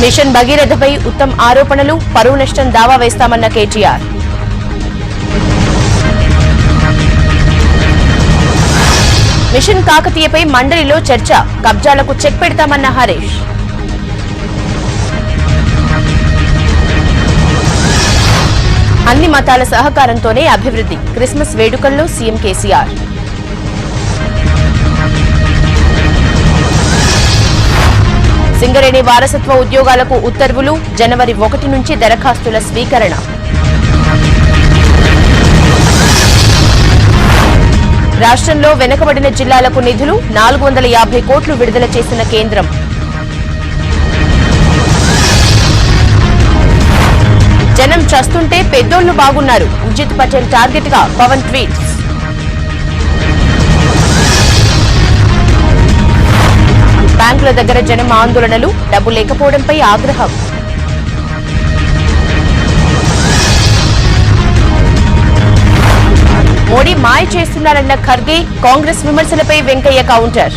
Machine భగీరథపై Uttam ఆరోపణలు, పరువు నష్టం దావా వేస్తామన్న కేటీఆర్. మిషన్ కాకతీయపై మండలిలో చర్చ, కబ్జాలకు చెక్ పెడతామన్న హరీష్. అన్ని మతాల సహకారంతోనే అభివృద్ధి, క్రిస్మస్ వేడుకల్లో సీఎం కేసీఆర్. సింగరేణి వారసత్వ ఉద్యోగాలకు ఉత్తర్వులు, జనవరి 1 నుంచి దరఖాస్తుల స్వీకరణ. రాష్ట్రంలో వెనుకబడిన జిల్లాలకు నిధులు 450 కోట్లు విడుదల చేసిన కేంద్రం. జనం చస్తుంటే పెద్దోళ్లు బాగున్నారు, ఉర్జిత్ పటేల్ టార్గెట్ గా పవన్ ట్వీట్స్. బ్యాంకుల దగ్గర జనం ఆందోళనలు, డబ్బు లేకపోవడంపై ఆగ్రహం. మోడీ మాయ చేస్తున్నారన్న ఖర్గే, కాంగ్రెస్ విమర్శలపై వెంకయ్య కౌంటర్.